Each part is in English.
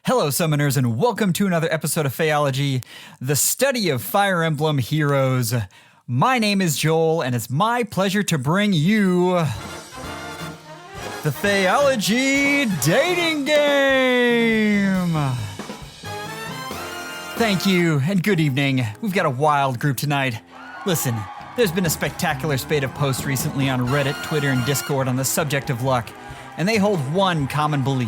Hello, Summoners, and welcome to another episode of Phaeology, the study of Fire Emblem heroes. My name is Joel, and it's my pleasure to bring you the Phaeology Dating Game! Thank you, and good evening. We've got a wild group tonight. Listen, there's been a spectacular spate of posts recently on Reddit, Twitter, and Discord on the subject of luck, and they hold one common belief.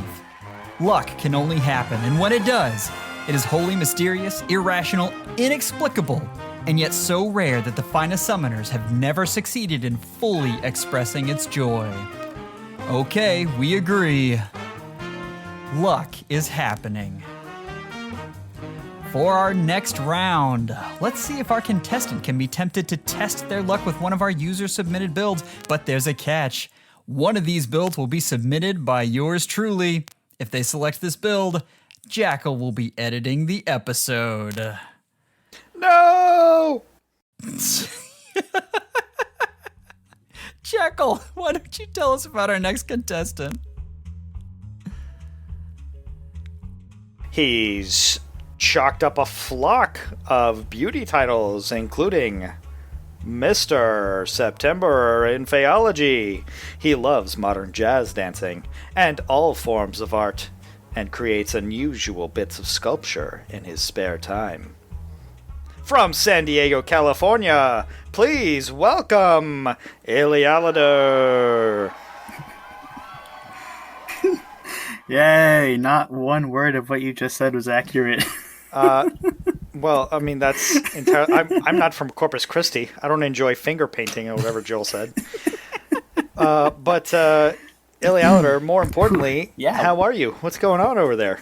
Luck can only happen, and when it does, it is wholly mysterious, irrational, inexplicable, and yet so rare that the finest summoners have never succeeded in fully expressing its joy. Okay, we agree. Luck is happening. For our next round, let's see if our contestant can be tempted to test their luck with one of our user-submitted builds, but there's a catch. One of these builds will be submitted by yours truly. If they select this build, Jackal will be editing the episode. No! Jackal, why don't you tell us about our next contestant? He's chalked up a flock of beauty titles, including Mr. September in Phaeology. He loves modern jazz dancing and all forms of art, and creates unusual bits of sculpture in his spare time. From San Diego, California, please welcome Illialidur. Yay, not one word of what you just said was accurate. Well, I mean, that's entirely... I'm not from Corpus Christi. I don't enjoy finger painting or whatever Joel said. But Illialidur, more importantly, Yeah. How are you? What's going on over there?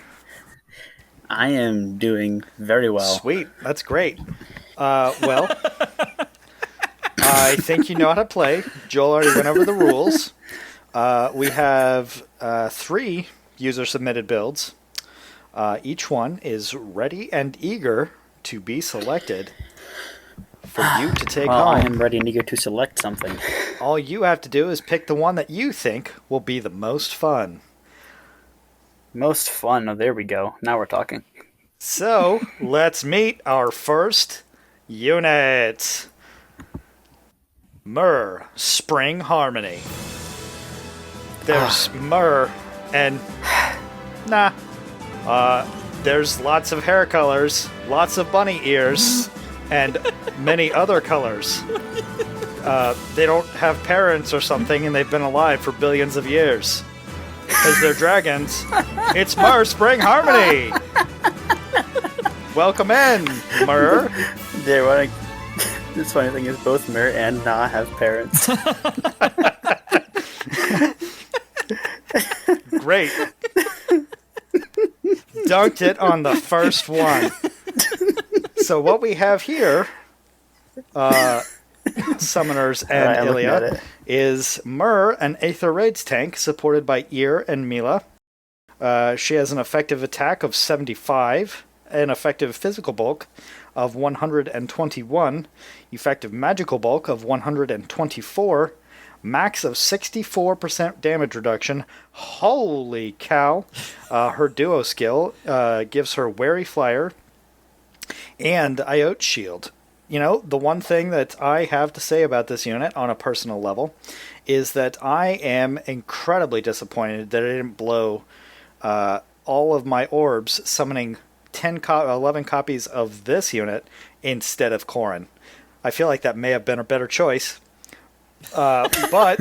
I am doing very well. Sweet. That's great. Well, I think you know how to play. Joel already went over the rules. We have 3 user-submitted builds. Each one is ready and eager to be selected for you to take Well, home. I am ready and eager to select something. All you have to do is pick the one that you think will be the most fun. Most fun. Oh, there we go. Now we're talking. So, let's meet our first unit. Myrrh, Spring Harmony. There's Myrrh and... Nah. There's lots of hair colors, lots of bunny ears, and many other colors. They don't have parents or something, and they've been alive for billions of years. Because they're dragons. It's Myrrh Spring Harmony! Welcome in, Myrrh. The funny thing is both Mir and Na have parents. Great. Dunked it on the first one. So what we have here, Summoners and Illia, is Myrrh, an Aether Raids tank supported by Ear and Mila. She has an effective attack of 75, an effective physical bulk of 121, effective magical bulk of 124, max of 64% damage reduction. Holy cow. Her duo skill gives her Wary Flyer and Iote Shield. You know, the one thing that I have to say about this unit on a personal level is that I am incredibly disappointed that I didn't blow all of my orbs summoning 11 copies of this unit instead of Corrin. I feel like that may have been a better choice. But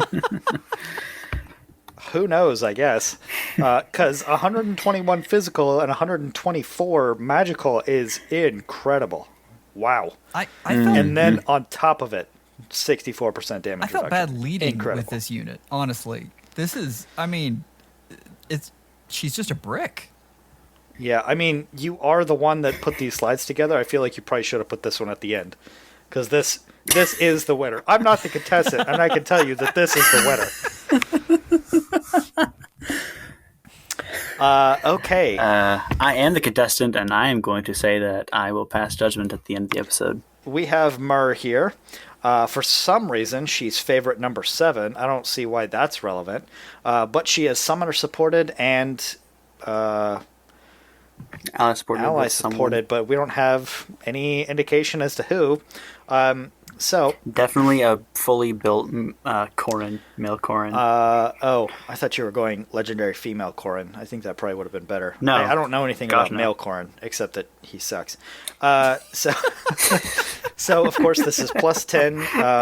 who knows, I guess. Because 121 physical and 124 magical is incredible. Wow. I felt, And then on top of it, 64% damage I felt reduction. bad leading Incredible. with this unit, honestly. This is, I mean, she's just a brick. Yeah, I mean, you are the one that put these slides together. I feel like you probably should have put this one at the end. Because this is the winner. I'm not the contestant, and I can tell you that this is the winner. Okay. I am the contestant, and I am going to say that I will pass judgment at the end of the episode. We have Myrrh here. For some reason, she's favorite number 7. I don't see why that's relevant. But she is summoner supported and Ally supported. Ally supported, but we don't have any indication as to who. So definitely a fully built Corrin, male Corrin. I thought you were going legendary female Corrin. I think that probably would have been better. No, I don't know anything about male Corrin except that he sucks. So of course this is plus 10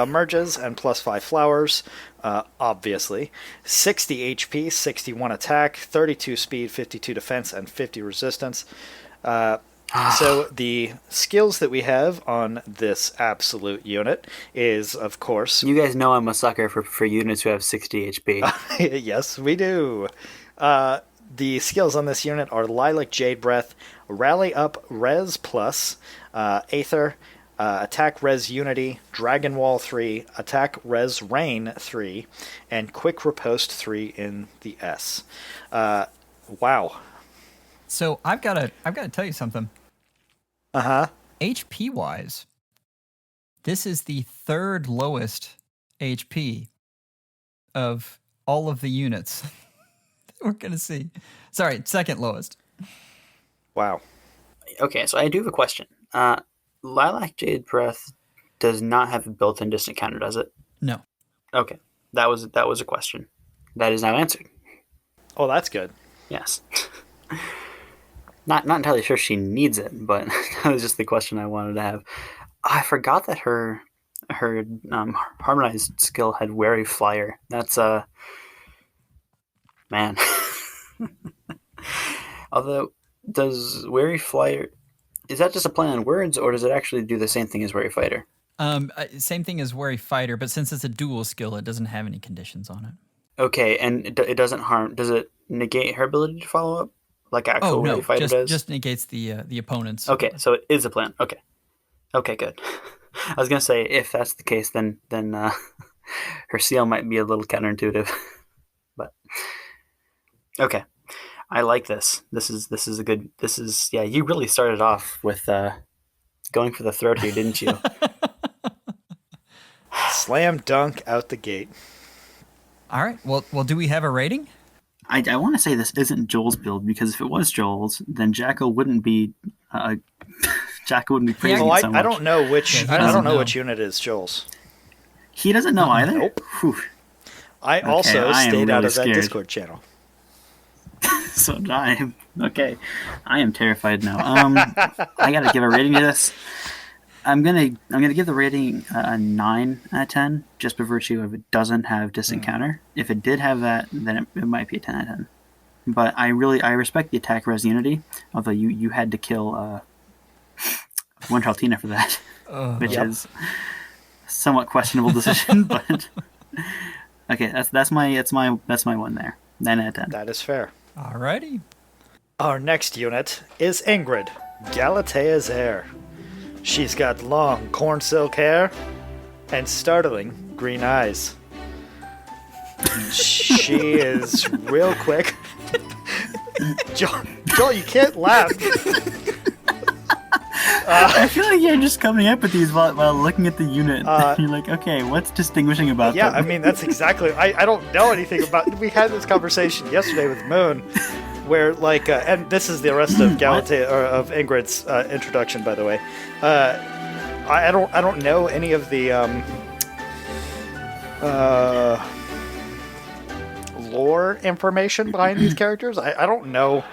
merges and plus 5 flowers. Obviously, 60 HP, 61 attack, 32 speed, 52 defense, and 50 resistance. So the skills that we have on this absolute unit is, of course... You guys know I'm a sucker for units who have 60 HP. Yes, we do. The skills on this unit are Lilac Jade Breath, Rally Up Res Plus, Aether, Attack Res Unity, Dragon Wall 3, Attack Res Rain 3, and Quick Riposte 3 in the S. Wow. So I've got to tell you something. HP wise, this is the third lowest HP of all of the units that we're gonna see. Sorry, second lowest. Wow. Okay, so I do have a question. Lilac Jade Breath does not have a built-in distant counter, does it? No. Okay, that was a question. That is now answered. Oh, that's good. Yes. Not entirely sure she needs it, but that was just the question I wanted to have. I forgot that her harmonized skill had Wary Flyer. That's man. Although, does Wary Flyer, is that just a play on words, or does it actually do the same thing as Wary Fighter? Same thing as Wary Fighter, but since it's a dual skill, it doesn't have any conditions on it. Okay, and it doesn't harm. Does it negate her ability to follow up? Like actual Wary Fighter does? Just negates the opponent's. Okay, so it is a plan. Okay, good. I was gonna say if that's the case, then her seal might be a little counterintuitive, but okay. I like this. This is a good. This is You really started off with going for the throat here, didn't you? Slam dunk out the gate. All right. Well, do we have a rating? I want to say this isn't Joel's build, because if it was Joel's, then Jacko wouldn't be praising it so much. I don't know which. I don't know which unit is Joel's. He doesn't know either. Nope. Whew. I also stayed out of that Discord channel. So I am terrified now. I gotta give a rating to this. I'm gonna give the rating a 9 out of 10, just by virtue of it doesn't have distant counter. If it did have that, then it might be a 10 out of 10. But I respect the attack res unity, although you had to kill one Chaltina for that, which is a somewhat questionable decision. But okay, that's my one there. 9 out of 10. That is fair. Alrighty. Our next unit is Ingrid, Galatea's heir. She's got long corn silk hair and startling green eyes. She is real quick. Joel, you can't laugh. I feel like you're just coming up with these while looking at the unit. You're like, okay, what's distinguishing about them? Yeah, I mean, that's exactly... I don't know anything about... We had this conversation yesterday with Moon, where, like... and this is the rest of Galatea, or of Ingrid's introduction, by the way. I don't know any of the lore information behind these characters. I don't know...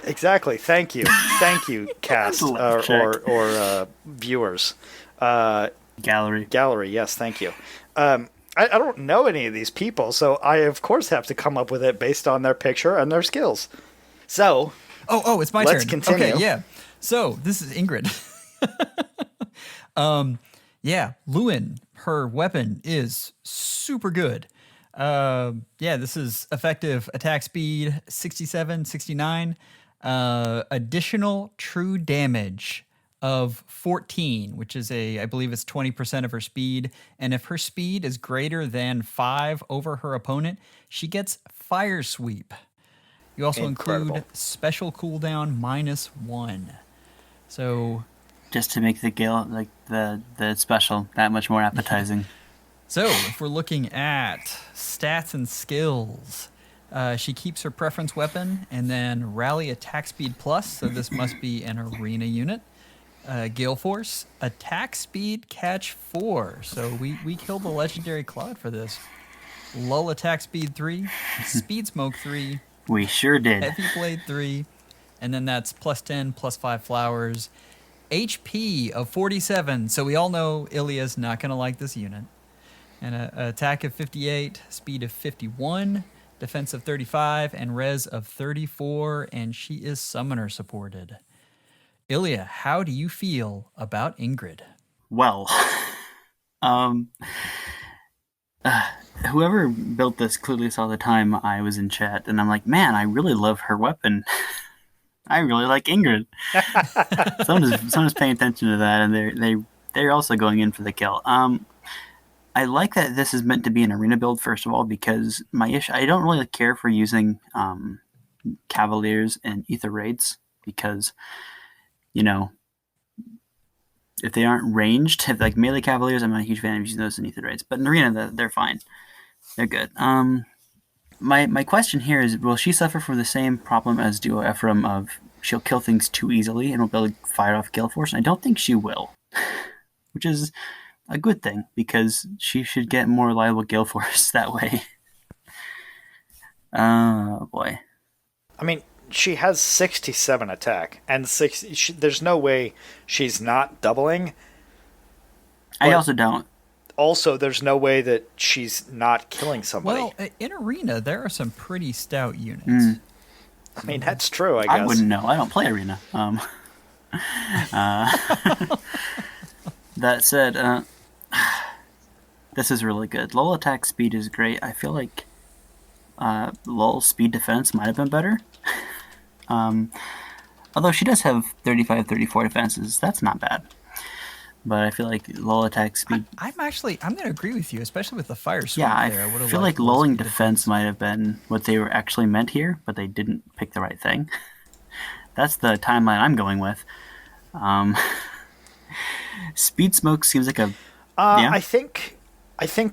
Exactly. Thank you, cast or viewers. Gallery. Yes, thank you. I don't know any of these people, so I of course have to come up with it based on their picture and their skills. So, it's my turn. Let's continue. Okay, yeah. So this is Ingrid. Lewin, her weapon is super good. This is effective attack speed 67, 69. Additional true damage of 14, which is I believe it's 20% of her speed. And if her speed is greater than 5 over her opponent, she gets Fire Sweep. You also include special cooldown -1. So just to make the Gale, like the special, that much more appetizing. So if we're looking at stats and skills, She keeps her preference weapon and then rally attack speed plus, so this must be an arena unit. Gale Force, attack speed catch 4. So we killed the legendary Claude for this. Lull attack speed 3, speed smoke 3. We sure did. Heavy blade 3, and then that's plus 10, plus 5 flowers. HP of 47, so we all know Illia's not going to like this unit. And an attack of 58, speed of 51, defense of 35, and res of 34, and she is summoner supported. Illia, how do you feel about Ingrid? Well, whoever built this clearly saw the time I was in chat, and I'm like, man, I really love her weapon. I really like Ingrid. Someone's paying attention to that, and they're also going in for the kill. I like that this is meant to be an arena build, first of all, because I don't really care for using Cavaliers and Ether Raids, because, you know, if they aren't ranged, if like melee Cavaliers, I'm not a huge fan of using those in Ether Raids, but in arena, they're fine. They're good. My question here is, will she suffer from the same problem as Duo Ephraim of she'll kill things too easily and will be able to fire off Gale Force? And I don't think she will, which is a good thing, because she should get more reliable Gale Force that way. Oh, boy. I mean, she has 67 attack, and there's no way she's not doubling. I also don't. Also, there's no way that she's not killing somebody. Well, in arena, there are some pretty stout units. I mean, that's true, I guess. I wouldn't know. I don't play arena. That said, this is really good. Lull attack speed is great. I feel like Lull speed defense might have been better. Although she does have 35, 34 defenses. That's not bad. But I feel like lull attack speed... I'm going to agree with you, especially with the fire sweep there. I feel like lulling defense might have been what they were actually meant here, but they didn't pick the right thing. That's the timeline I'm going with. Speed smoke seems like a... yeah? I think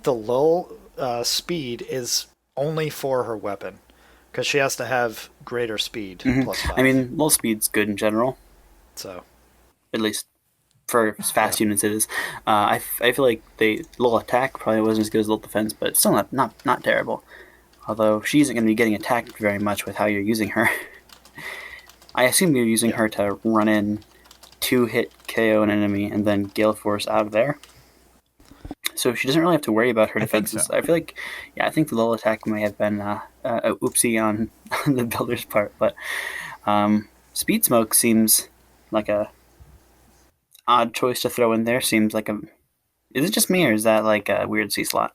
the lull speed is only for her weapon, because she has to have greater speed, plus 5. I mean, lull speed's good in general. So, at least for fast units it is. I feel like the lull attack probably wasn't as good as lull defense, but still not terrible. Although she isn't going to be getting attacked very much with how you're using her. I assume you're using her to run in, 2-hit KO an enemy, and then Gale Force out of there. So she doesn't really have to worry about her defenses. I feel like, I think the lull attack may have been a oopsie on the builder's part, but Speed Smoke seems like a odd choice to throw in there. Seems like a... Is it just me, or is that like a weird C slot?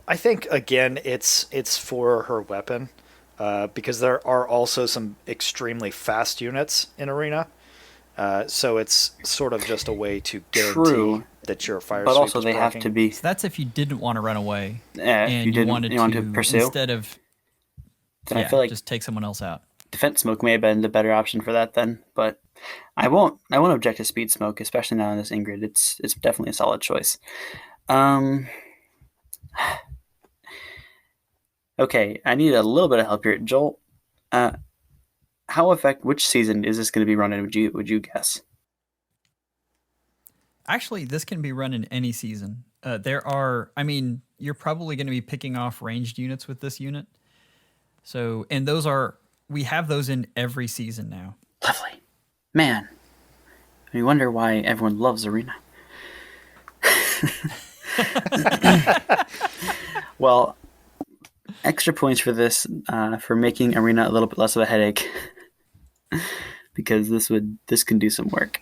I think, again, it's for her weapon, because there are also some extremely fast units in Arena. So it's sort of just a way to guarantee that your fire but sweep also is they blocking. have to be... So that's if you didn't want to run away. Yeah, and if you wanted to pursue. Instead of... Then I feel like just take someone else out. Defense Smoke may have been the better option for that then, but I won't object to Speed Smoke, especially now in this Ingrid. It's definitely a solid choice. Okay, I need a little bit of help here. Joel, which season is this going to be run in, would you guess? Actually, this can be run in any season. You're probably going to be picking off ranged units with this unit. So, and we have those in every season now. Lovely. Man, I wonder why everyone loves Arena. Well, extra points for this, for making Arena a little bit less of a headache, because this can do some work.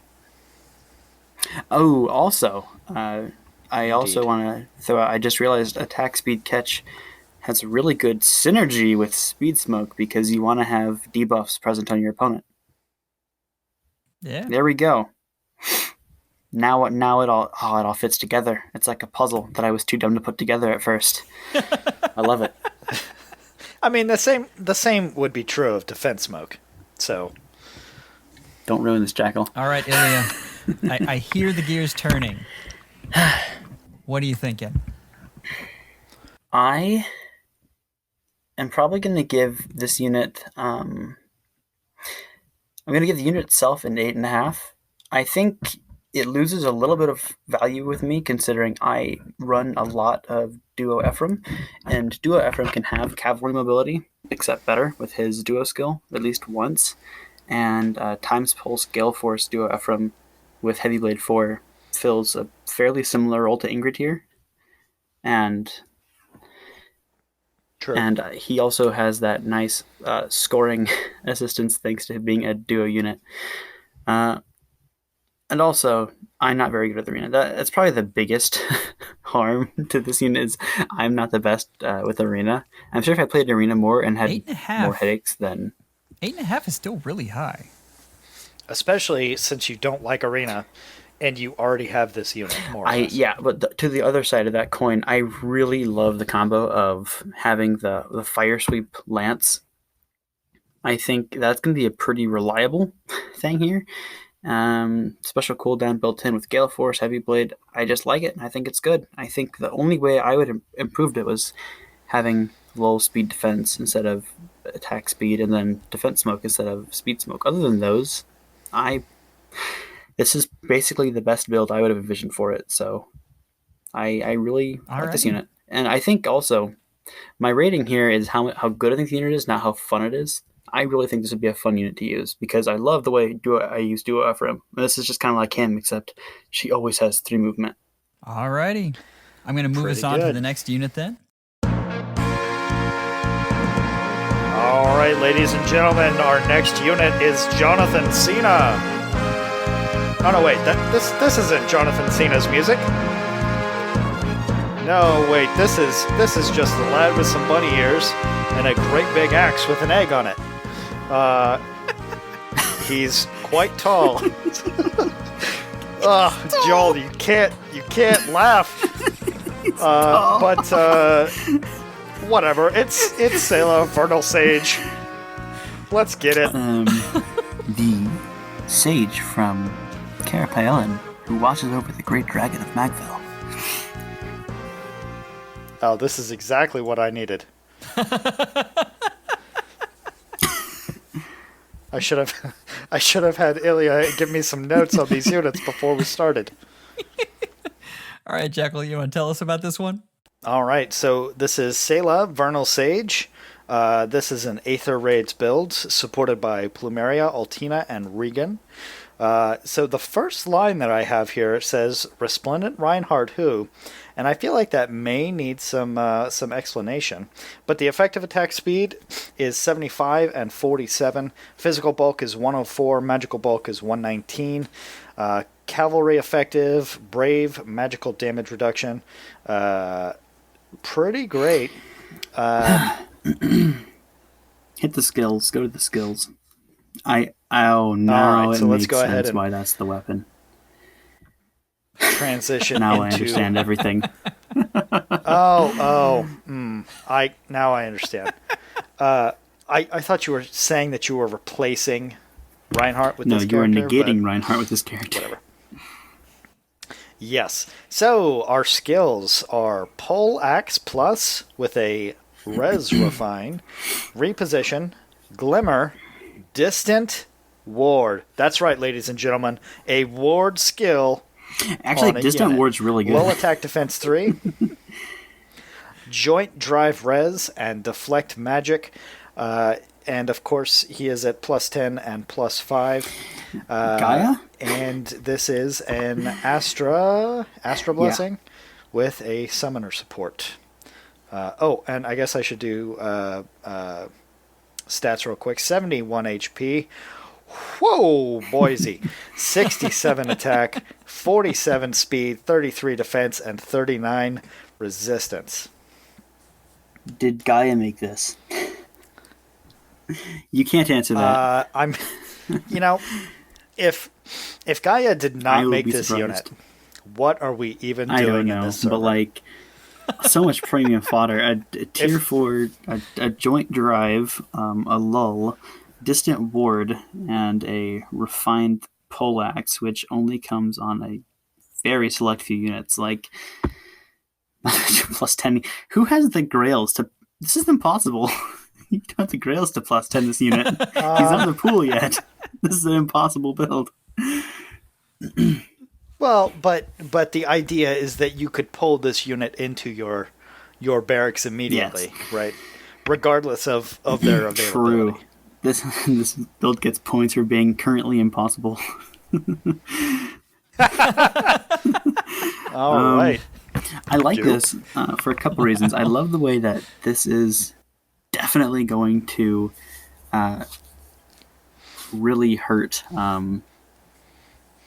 Oh, also, I also want to throw out, I just realized attack speed catch has really good synergy with Speed Smoke, because you want to have debuffs present on your opponent. Yeah. There we go. Now it all fits together. It's like a puzzle that I was too dumb to put together at first. I love it. I mean, the same would be true of Defense Smoke. So don't ruin this, Jackal. All right, Illia. I hear the gears turning. What are you thinking? I am probably going to give this unit. I'm going to give the unit itself an 8.5. I think it loses a little bit of value with me, considering I run a lot of Duo Ephraim, and Duo Ephraim can have cavalry mobility, except better with his Duo skill, at least once. And Times Pulse Gale Force Duo Ephraim with Heavy Blade 4 fills a fairly similar role to Ingrid here. And True. And he also has that nice scoring assistance thanks to being a duo unit. And also, I'm not very good at the arena. That's probably the biggest harm to this unit is I'm not the best with arena. I'm sure if I played arena more and had more headaches, then... 8.5 is still really high. Especially since you don't like arena. And you already have this unit, more or less. Yeah, but to the other side of that coin, I really love the combo of having the Fire Sweep Lance. I think that's going to be a pretty reliable thing here. Special cooldown built in with Gale Force, Heavy Blade. I just like it, and I think it's good. I think the only way I would have improved it was having low speed defense instead of attack speed, and then defense smoke instead of speed smoke. Other than those, this is basically the best build I would have envisioned for it, so I really like this unit. And I think also, my rating here is how good I think the unit is, not how fun it is. I really think this would be a fun unit to use, because I love the way I use Duo Ephraim. This is just kind of like him, except she always has 3 movement. Alrighty. I'm going to move us on to the next unit then. All right, ladies and gentlemen, our next unit is Jonathan Cena. Oh no, wait, this isn't Jonathan Cena's music. No, wait, this is just a lad with some bunny ears and a great big axe with an egg on it. He's quite tall. Joel, you can't laugh. But whatever. It's Selah, Vernal Sage. Let's get it. The sage from Carapaelin, who watches over the great dragon of Magville. Oh, this is exactly what I needed. I should have had Illia give me some notes on these units before we started. All right, Jekyll, you want to tell us about this one? All right, so this is Selah, Vernal Sage. This is an Aether Raids build supported by Plumeria, Altina, and Regan. So the first line that I have here says Resplendent Reinhardt who, and I feel like that may need some explanation. But the effective attack speed is 75 and 47. Physical bulk is 104. Magical bulk is 119. Cavalry effective, brave, magical damage reduction. Pretty great. Hit the skills. Go to the skills. Now right, it so let's makes go ahead sense and why that's the weapon. Transition Now into... I understand everything. Now I understand. I thought you were saying that you were replacing Reinhardt with this character. No, you were negating Reinhardt with this character. Whatever. Yes. So our skills are Pole Axe Plus with a Res Refine, Reposition, Glimmer, Distant, Ward. That's right, ladies and gentlemen. A ward skill. Actually, Distant Ward's really good. Low attack defense 3. Joint Drive Res and Deflect Magic. And of course, he is at +10 and +5. Gaia? And this is an Astra Blessing with a Summoner support. And I guess I should do stats real quick. 71 HP. Whoa, Boise. 67 attack, 47 speed, 33 defense, and 39 resistance. Did Gaia make this? You can't answer that. If Gaia did not make this unit, what are we even doing I don't know, in this server? but like, so much premium fodder. A tier 4, a joint drive, a lull, distant ward, and a refined poleaxe, which only comes on a very select few units. Like +10. Who has the grails to This is impossible. You don't have the Grails to plus 10 this unit. He's not in the pool yet. This is an impossible build. Well, but the idea is that you could pull this unit into your barracks immediately, right? Regardless of their availability. True. This build gets points for being currently impossible. All right. I like this for a couple reasons. I love the way that this is definitely going to really hurt,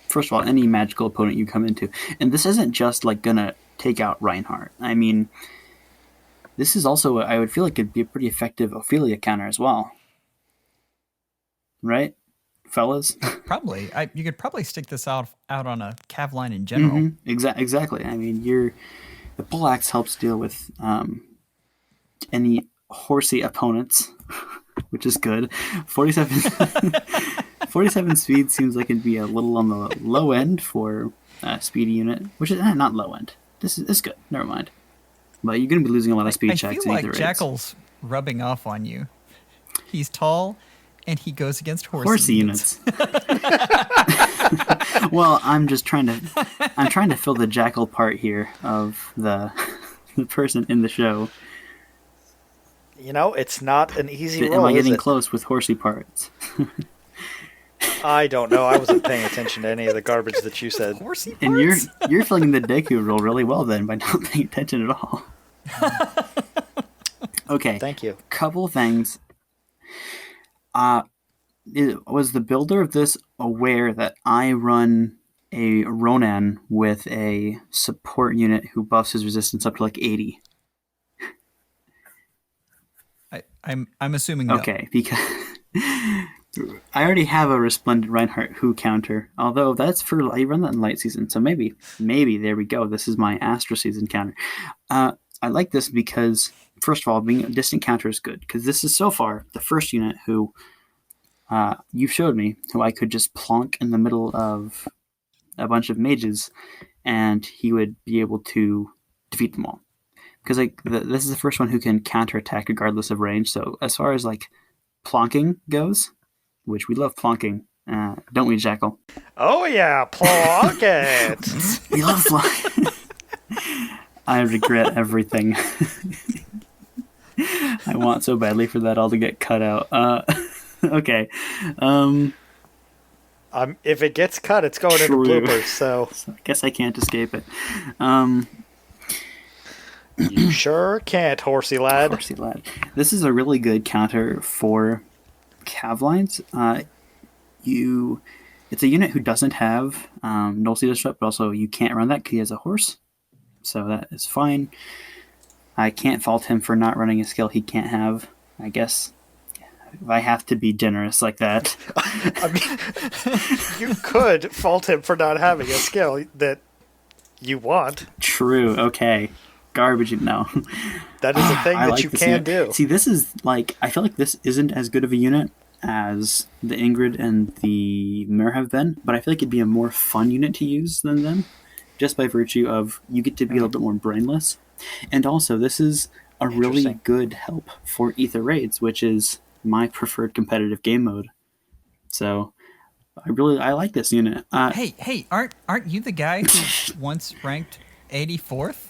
first of all, any magical opponent you come into. And this isn't just like going to take out Reinhardt. I mean, this is also, I would feel like it'd be a pretty effective Ophelia counter as well. Right? Fellas? Probably. You could probably stick this out on a cav line in general. Mm-hmm. Exactly. I mean, the poleaxe helps deal with any horsey opponents, which is good. 47 speed seems like it'd be a little on the low end for a speedy unit, which is not low end. This is good. Never mind. But you're going to be losing a lot of speed checks. I feel like Jackal's rubbing off on you. He's tall, and he goes against horsey units. Well, I'm trying to fill the Jackal part here of the person in the show. You know, it's not an easy role. Am I getting close with horsey parts? I don't know. I wasn't paying attention to any of the garbage that you said. Horsey parts? And you're filling the Deku role really well then by not paying attention at all. Okay. Thank you. Couple things. Was the builder of this aware that I run a Ronan with a support unit who buffs his resistance up to like 80? I'm assuming no. Okay, because I already have a Resplendent Reinhardt who counter. Although I run that in light season, so maybe there we go. This is my Astra season counter. I like this because, first of all, being a distant counter is good because this is so far the first unit who you showed me who I could just plonk in the middle of a bunch of mages, and he would be able to defeat them all. Because this is the first one who can counterattack regardless of range. So as far as like plonking goes, which we love plonking, don't we, Jackal? Oh yeah, plonk it. We love plonking. I regret everything. I want so badly for that all to get cut out. Okay. If it gets cut, it's going into bloopers. So I guess I can't escape it. You sure can't, horsey lad. Horsey lad. This is a really good counter for cav lines. It's a unit who doesn't have null sea disrupt, but also you can't run that because he has a horse. So that is fine. I can't fault him for not running a skill he can't have. I guess if I have to be generous like that. I mean, you could fault him for not having a skill that you want. True. Okay. Garbage. No. That is a thing that you can do. See, this is like, I feel like this isn't as good of a unit as the Ingrid and the Mir have been, but I feel like it'd be a more fun unit to use than them, just by virtue of you get to be a little bit more brainless. And also, this is a really good help for Ether Raids, which is my preferred competitive game mode. So I like this unit. Hey, aren't you the guy who once ranked 84th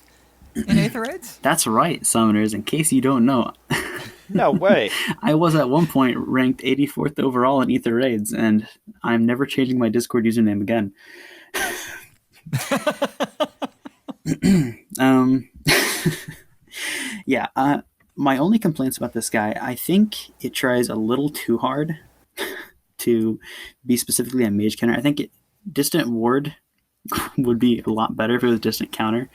in Aether Raids? That's right, Summoners, in case you don't know. No way. I was at one point ranked 84th overall in Aether Raids, and I'm never changing my Discord username again. Yeah, my only complaints about this guy, I think it tries a little too hard to be specifically a mage counter. I think Distant Ward would be a lot better if it was Distant Counter,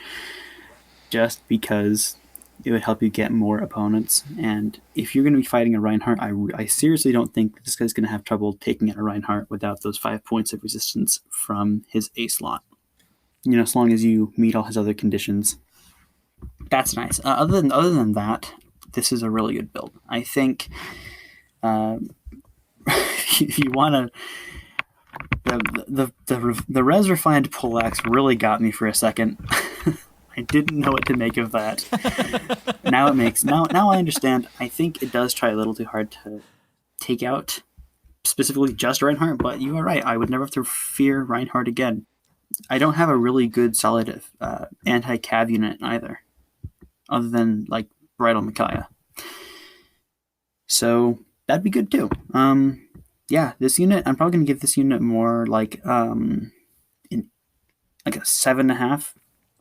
just because it would help you get more opponents. And if you're going to be fighting a Reinhardt, I seriously don't think this guy's going to have trouble taking out a Reinhardt without those 5 points of resistance from his A slot. You know, as long as you meet all his other conditions. That's nice. Other than that, this is a really good build. I think if you want to... The Res Refined Poleaxe really got me for a second. I didn't know what to make of that. Now I understand. I think it does try a little too hard to take out specifically just Reinhardt, but you are right. I would never have to fear Reinhardt again. I don't have a really good solid anti-cav unit either, other than like Bridal Micaiah. So that'd be good too. Yeah, this unit, I'm probably gonna give this unit more like a 7.5,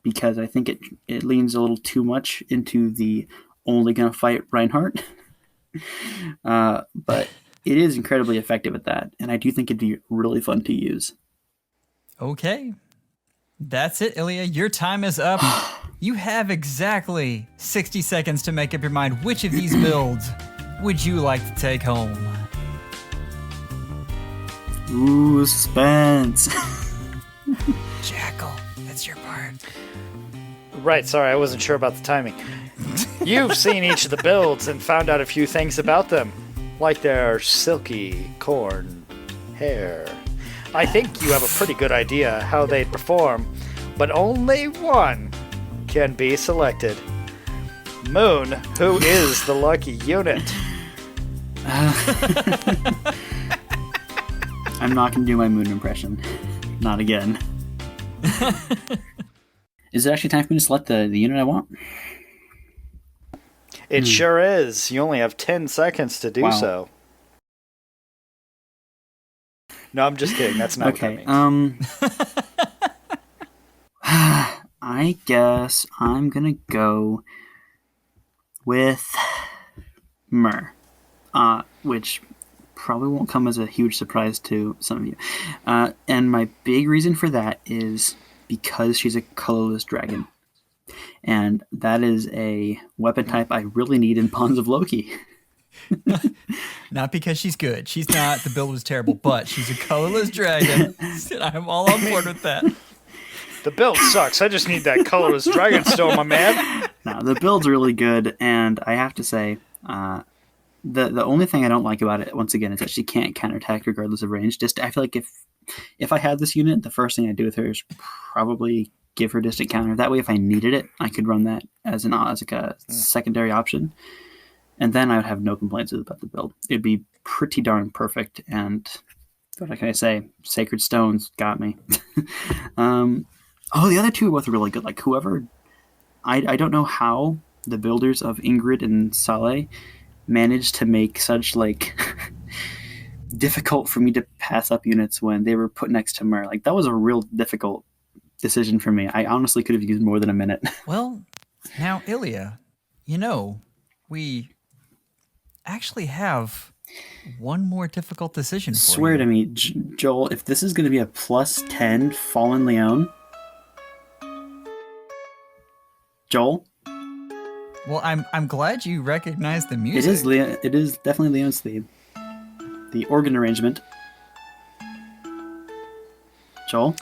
because I think it leans a little too much into the only gonna fight Reinhardt. But it is incredibly effective at that, and I do think it'd be really fun to use. Okay. That's it, Illia. Your time is up. You have exactly 60 seconds to make up your mind. Which of these builds would you like to take home? Ooh, suspense. Jackal, that's your part. Right, sorry, I wasn't sure about the timing. You've seen each of the builds and found out a few things about them, like their silky corn hair. I think you have a pretty good idea how they'd perform, but only one can be selected. Moon, who is the lucky unit? I'm not going to do my Moon impression. Not again. Is it actually time for me to select the unit I want? It sure is. You only have 10 seconds to do so. No, I'm just kidding. That's not what that means. I guess I'm going to go with Myr, which probably won't come as a huge surprise to some of you. And my big reason for that is because she's a colorless dragon. And that is a weapon type I really need in Pawns of Loki. Not because she's good. She's not. The build was terrible, but she's a colorless dragon. I'm all on board with that. The build sucks. I just need that colorless dragon stone, my man. No, the build's really good, and I have to say, the only thing I don't like about it, once again, is that she can't counterattack regardless of range. I feel like if I had this unit, the first thing I'd do with her is probably give her distant counter. That way, if I needed it, I could run that as a secondary option. And then I would have no complaints about the build. It'd be pretty darn perfect. And what can I say? Sacred Stones got me. The other two are both really good. Like whoever, I don't know how the builders of Ingrid and Saleh managed to make such like difficult for me to pass up units when they were put next to Myr. Like that was a real difficult decision for me. I honestly could have used more than a minute. Well, now Illia, we actually have one more difficult decision for Swear you. to me, Joel, if this is going to be a +10 Fallen Leon. Joel? Well, I'm glad you recognize the music. It is definitely Leon's theme. The organ arrangement. Joel?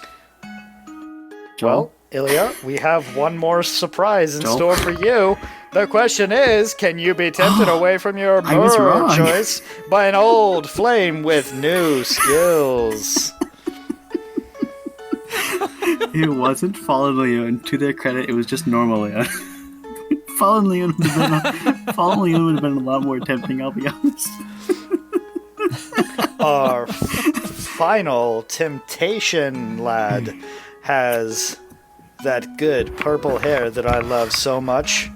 Well, Illia, we have one more surprise in store for you. The question is, can you be tempted away from your Myr choice by an old flame with new skills? It wasn't Fallen Leon. To their credit, it was just normal Leon. Fallen Leon would have been a lot more tempting, I'll be honest. Our final temptation lad has that good purple hair that I love so much,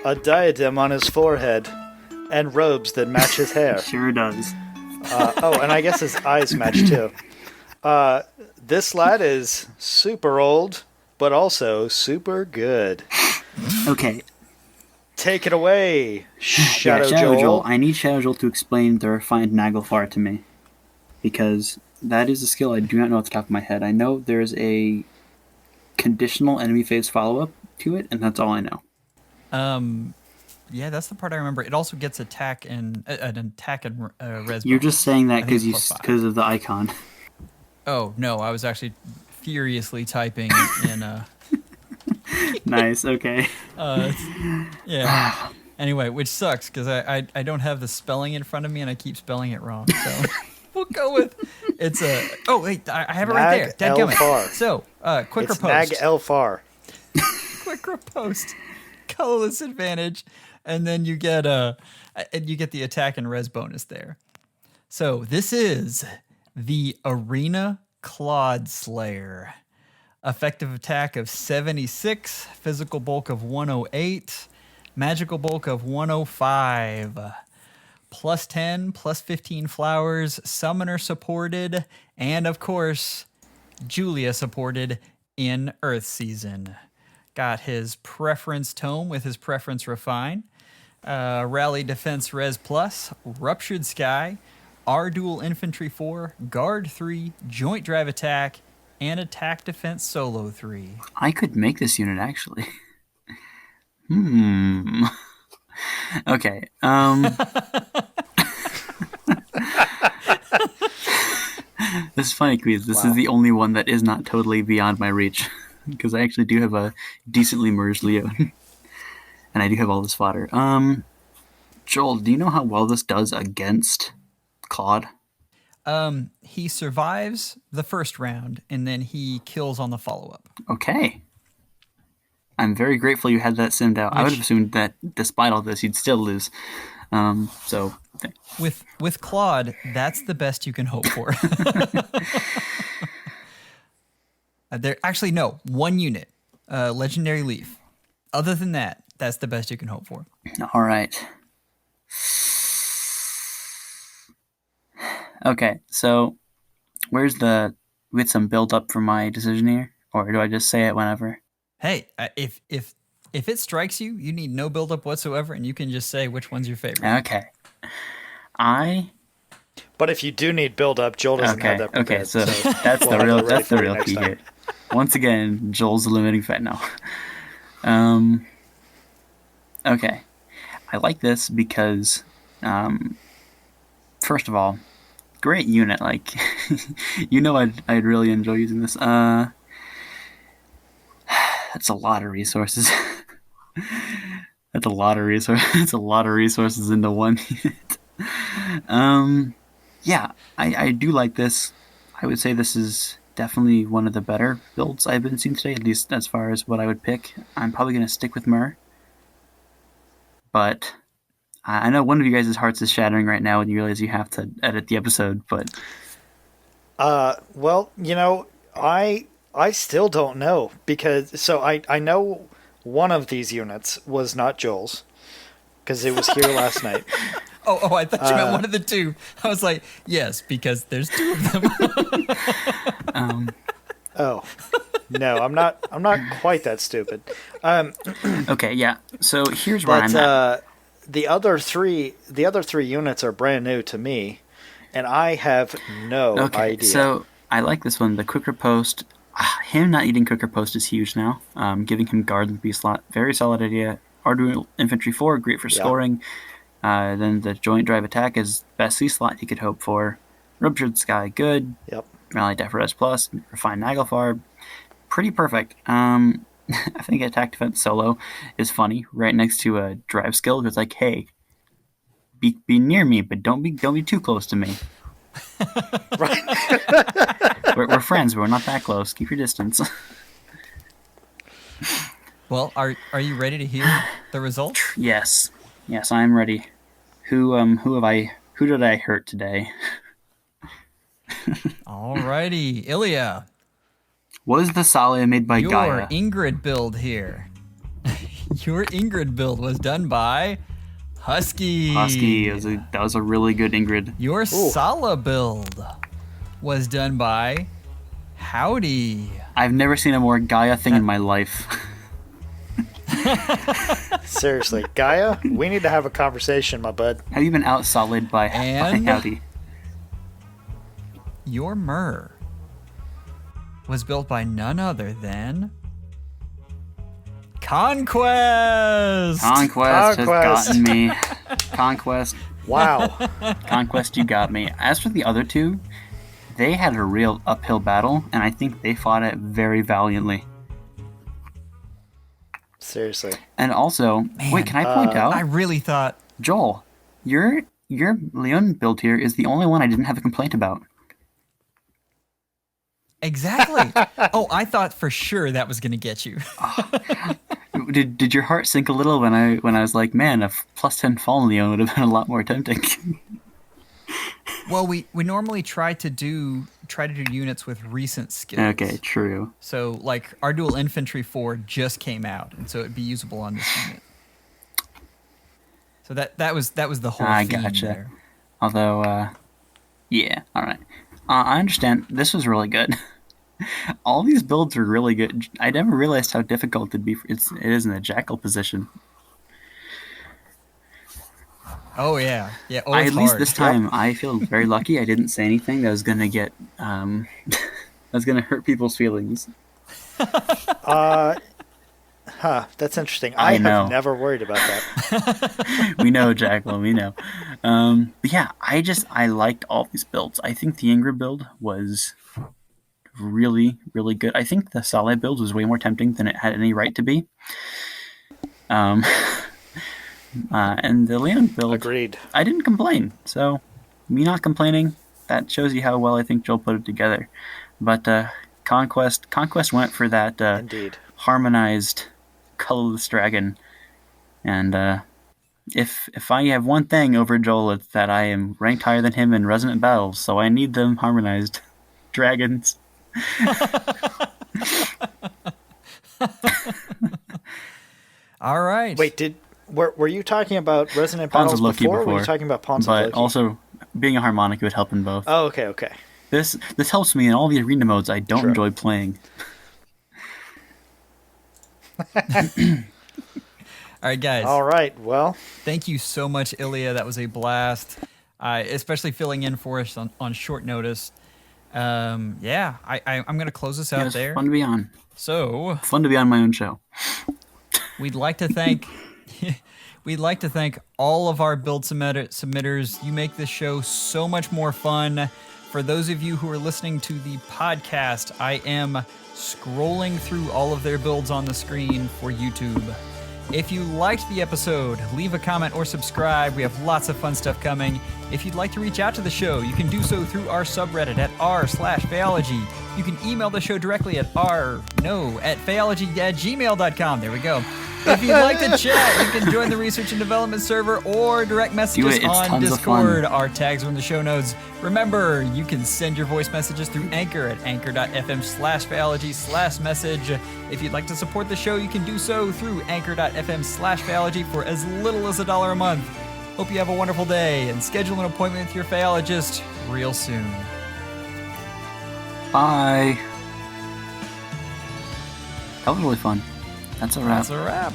a diadem on his forehead, and robes that match his hair. Sure does. And I guess his eyes match too. This lad is super old, but also super good. Okay. Take it away, Shadow Joel. I need Shadow Joel to explain the refined Naglfar to me, because that is a skill I do not know off the top of my head. I know there's a conditional enemy phase follow-up to it, and that's all I know. Yeah, that's the part I remember. It also gets an attack and res. You're just saying that because of the icon. Oh no, I was actually furiously typing in. Nice. Okay. Yeah. Anyway, which sucks because I don't have the spelling in front of me and I keep spelling it wrong. So we'll go with it's a. Oh wait, I have it right there. Dadgummit. So quick it's riposte. Naglfar. quick riposte, colorless advantage, and then you get the attack and res bonus there. So this is the Arena Clod Slayer. Effective attack of 76, physical bulk of 108, magical bulk of 105. Plus 10, plus 15 flowers, summoner supported, and of course, Julia supported in Earth Season. Got his preference tome with his preference refine, rally defense res plus, ruptured sky, R-dual infantry 4, guard 3, joint drive attack, and attack defense solo 3. I could make this unit actually. Okay. This is funny, Quiz. This is the only one that is not totally beyond my reach. Because I actually do have a decently merged Leo. And I do have all this fodder. Joel, do you know how well this does against Claude? He survives the first round, and then he kills on the follow-up. Okay. I'm very grateful you had that simmed out. I would have assumed that despite all this, you'd still lose. With Claude, that's the best you can hope for. One unit, Legendary Leaf. Other than that, that's the best you can hope for. All right. Okay, so we get some build up for my decision here, or do I just say it whenever? Hey, if it strikes you, you need no build up whatsoever, and you can just say which one's your favorite. Okay. But if you do need build up, Joel doesn't have that prepared. Okay, so that's the real key here. Once again, Joel's the limiting factor now. Okay. I like this because, first of all, great unit. Like, I'd really enjoy using this. That's a lot of resources. That's a lot of resources into one unit. Yeah, I do like this. I would say this is definitely one of the better builds I've been seeing today, at least as far as what I would pick. I'm probably going to stick with Myr. But I know one of you guys' hearts is shattering right now when you realize you have to edit the episode, but... Well, I still don't know, because... So I know one of these units was not Joel's, because it was here last night. Oh, I thought you meant one of the two. I was like, yes, because there's two of them. Oh, no, I'm not quite that stupid. Okay, yeah. So here's where I'm at. The other three units are brand new to me, and I have no idea. So I like this one. The quick riposte. Him not eating quick riposte is huge now. Giving him guard and B slot, very solid idea. R-dual infantry 4, great for scoring. Then the joint drive attack is best C slot you could hope for. Ruptured Sky, good. Yep. Rally Def Res Plus, Refined Nagelfar, pretty perfect. I think attack defense solo is funny, right next to a drive skill. It's like, hey, be near me, but don't be too close to me. Right. we're friends, but we're not that close. Keep your distance. Well, are you ready to hear the results? Yes, I'm ready. Who did I hurt today? Alrighty, Illia. Was the Salia made by Gaia? Your Ingrid build here. Your Ingrid build was done by Husky. That was a really good Ingrid. Your Sala build was done by Howdy. I've never seen a more Gaia thing in my life. Seriously, Gaia, we need to have a conversation, my bud. Have you been out-solid by Howdy? Your Myr was built by none other than Conquest. Conquest has gotten me. Conquest. Wow. Conquest, you got me. As for the other two, they had a real uphill battle, and I think they fought it very valiantly. Seriously. And also, wait, can I point out? I really thought... Joel, your Leon build here is the only one I didn't have a complaint about. Exactly. Oh, I thought for sure that was going to get you. did your heart sink a little when I was like, man, a +10 Fallen Leon would have been a lot more tempting? Well, we normally try to do units with recent skills. Okay, true. So like our dual infantry 4 just came out, and so it'd be usable on this unit. So that was the whole theme gotcha. there. Although, yeah, all right. I understand. This was really good. All these builds are really good. I never realized how difficult it is in the Jackal position. Oh yeah. At least this time, I feel very lucky. I didn't say anything that was gonna get that's gonna hurt people's feelings. That's interesting. I have never worried about that. We know, Jackal. We know. But yeah, I liked all these builds. I think the Ingrid build was really, really good. I think the Saleh build was way more tempting than it had any right to be. And the Leon build, agreed. I didn't complain. So, me not complaining, that shows you how well I think Joel put it together. But Conquest went for that indeed harmonized, colorless dragon. And if I have one thing over Joel, it's that I am ranked higher than him in Resonant Battles, so I need them harmonized dragons. All right. Wait, were you talking about Resonant Battles before? Or were you talking about Pawns of Loki? But also, being a harmonic would help in both. Oh, okay. This helps me in all the arena modes I don't enjoy playing. All right, guys. All right, well. Thank you so much, Illia. That was a blast, especially filling in for us on short notice. I'm going to close this out there. Fun to be on. So fun to be on my own show. We'd like to thank all of our build submitters. You make this show so much more fun. For those of you who are listening to the podcast, I am scrolling through all of their builds on the screen for YouTube. If you liked the episode, leave a comment or subscribe. We have lots of fun stuff coming. If you'd like to reach out to the show, you can do so through our subreddit at r/Phaeology. You can email the show directly at phaeology@gmail.com. There we go. If you'd like to chat, you can join the research and development server or direct message us on Discord. Our tags are in the show notes. Remember, you can send your voice messages through Anchor at anchor.fm/phaeology/message. If you'd like to support the show, you can do so through anchor.fm/phaeology for as little as $1 a month. Hope you have a wonderful day and schedule an appointment with your phaeologist real soon. Bye. That was really fun. That's a wrap. That's a wrap.